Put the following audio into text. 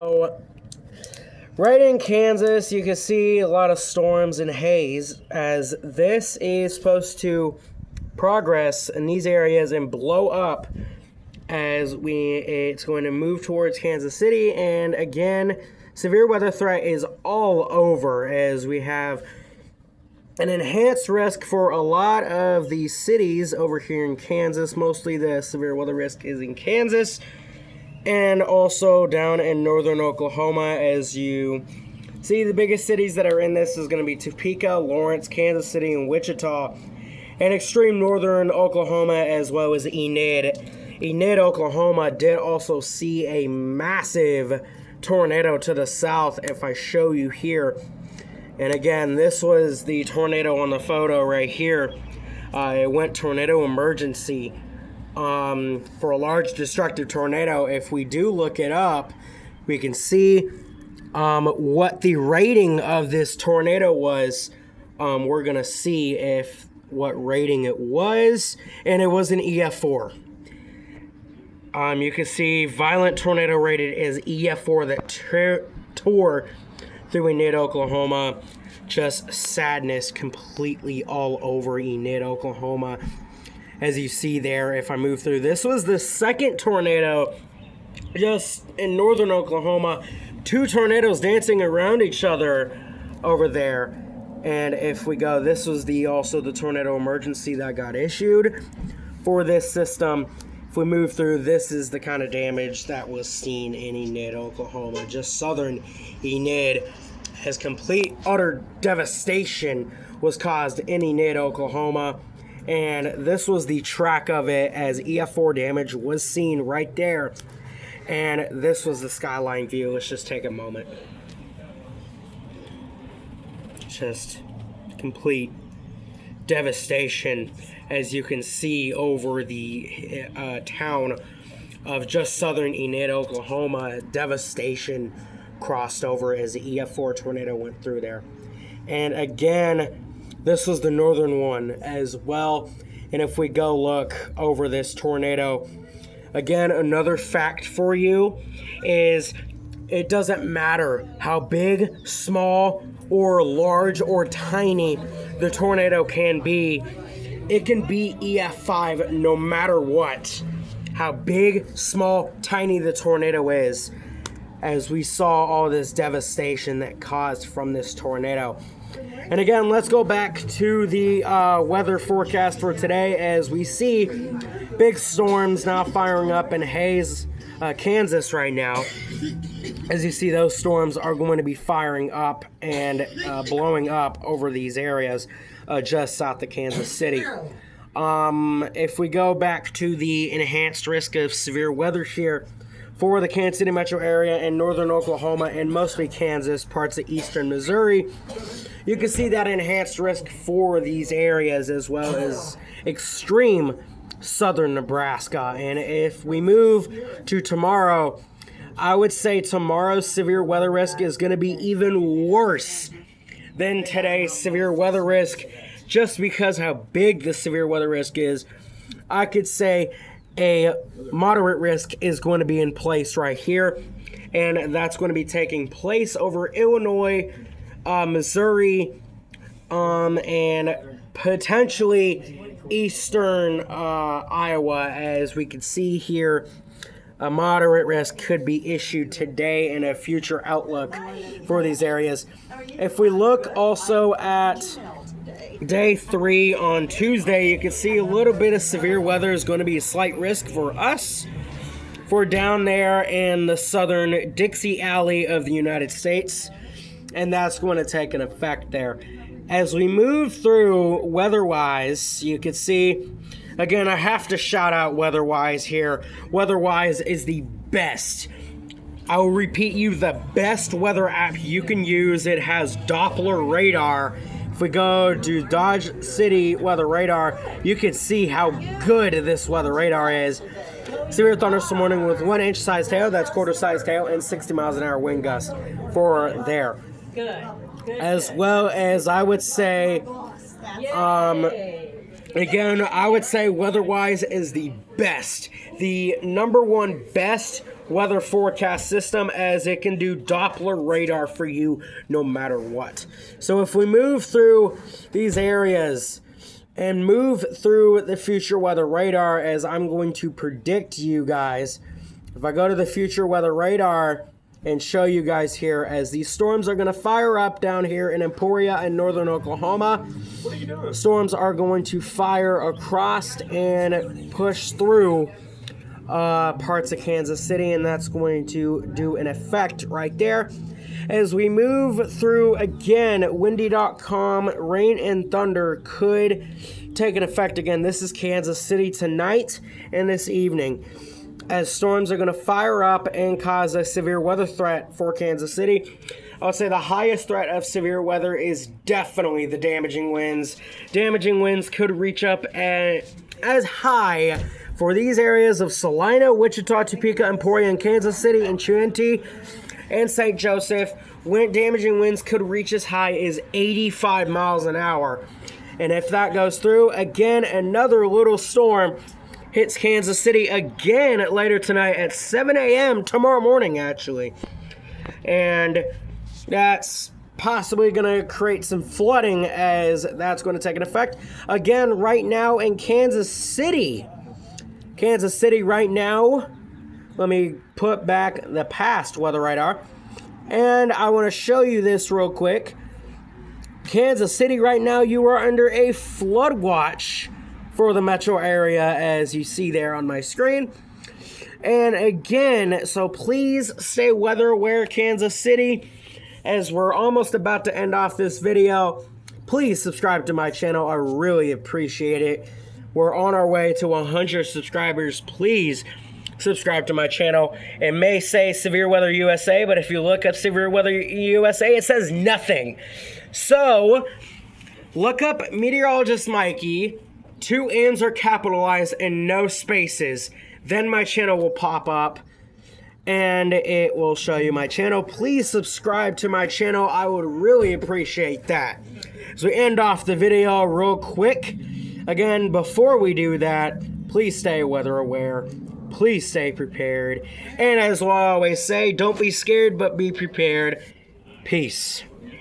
So, right in Kansas, you can see a lot of storms and haze, as this is supposed to progress in these areas and blow up as it's going to move towards Kansas City. And again, severe weather threat is all over, as we have an enhanced risk for a lot of these cities over here in Kansas. Mostly the severe weather risk is in Kansas and also down in northern Oklahoma. As you see, the biggest cities that are in this is going to be Topeka, Lawrence, Kansas City, and Wichita, and extreme northern Oklahoma, as well as Enid. Enid, Oklahoma did also see a massive tornado to the south, if I show you here. And again, this was the tornado on the photo right here. It went tornado emergency for a large destructive tornado. If we do look it up, we can see what the rating of this tornado was. We're going to see what rating it was, and it was an EF4. You can see violent tornado rated as EF4 that tore through Enid, Oklahoma. Just sadness completely all over Enid, Oklahoma. As you see there, if I move through, this was the second tornado just in northern Oklahoma. Two tornadoes dancing around each other over there. And if we go, this was also the tornado emergency that got issued for this system. If we move through, this is the kind of damage that was seen in Enid, Oklahoma. Just southern Enid, has complete, utter devastation was caused in Enid, Oklahoma. And this was the track of it, as EF4 damage was seen right there. And this was the skyline view. Let's just take a moment. Just complete devastation, as you can see over the town of just southern Enid, Oklahoma. Devastation crossed over as the EF4 tornado went through there. And again, this was the northern one as well. And if we go look over this tornado, again, another fact for you is it doesn't matter how big, small, or large or tiny the tornado can be. It can be EF5 no matter what. How big, small, tiny the tornado is. As we saw all this devastation that caused from this tornado. And again, let's go back to the weather forecast for today, as we see big storms now firing up in Hays, Kansas right now. As you see, those storms are going to be firing up and blowing up over these areas just south of Kansas City. If we go back to the enhanced risk of severe weather here for the Kansas City metro area and northern Oklahoma and mostly Kansas, parts of eastern Missouri, you can see that enhanced risk for these areas, as well as extreme southern Nebraska. And if we move to tomorrow, I would say tomorrow's severe weather risk is going to be even worse than today's severe weather risk, just because how big the severe weather risk is. I could say a moderate risk is going to be in place right here, and that's going to be taking place over Illinois, Missouri, and potentially eastern Iowa. As we can see here, a moderate risk could be issued today in a future outlook for these areas. If we look also at Day 3 on Tuesday, you can see a little bit of severe weather is going to be a slight risk for us. For down there in the southern Dixie Alley of the United States. And that's going to take an effect there. As we move through weather-wise, you can see, again, I have to shout out WeatherWise here. WeatherWise is the best. I will repeat you, the best weather app you can use. It has Doppler radar. If we go to Dodge City Weather Radar, you can see how good this weather radar is. Severe thunderstorm warning with 1 inch size hail, that's quarter size hail, and 60 miles an hour wind gust for there. Good. As well as I would say, again, I would say WeatherWise is the best. The number one best weather forecast system, as it can do Doppler radar for you no matter what. So if we move through these areas and move through the future weather radar, as I'm going to predict you guys, if I go to the future weather radar and show you guys here, as these storms are going to fire up down here in Emporia and northern Oklahoma. What are you doing? Storms are going to fire across and push through parts of Kansas City, and that's going to do an effect right there. As we move through again, windy.com, rain and thunder could take an effect again. This is Kansas City tonight and this evening, as storms are going to fire up and cause a severe weather threat for Kansas City. I would say the highest threat of severe weather is definitely the damaging winds. Damaging winds could reach up as high for these areas of Salina, Wichita, Topeka, Emporia, and Kansas City, and Truanty, and St. Joseph. Damaging winds could reach as high as 85 miles an hour. And if that goes through, again, another little storm hits Kansas City again later tonight at 7 a.m. tomorrow morning, actually. And that's possibly going to create some flooding, as that's going to take an effect. Again, right now in Kansas City right now, let me put back the past weather radar. And I want to show you this real quick. Kansas City right now, you are under a flood watch for the metro area, as you see there on my screen. And again, so please stay weather aware, Kansas City. As we're almost about to end off this video, please subscribe to my channel. I really appreciate it. We're on our way to 100 subscribers. Please subscribe to my channel. It may say Severe Weather USA, but if you look up Severe Weather USA, it says nothing. So look up Meteorologist Mikey. 2 N's are capitalized and no spaces. Then my channel will pop up and it will show you my channel. Please subscribe to my channel. I would really appreciate that. As we end off the video real quick, again, before we do that, please stay weather aware. Please stay prepared. And as I always say, don't be scared, but be prepared. Peace.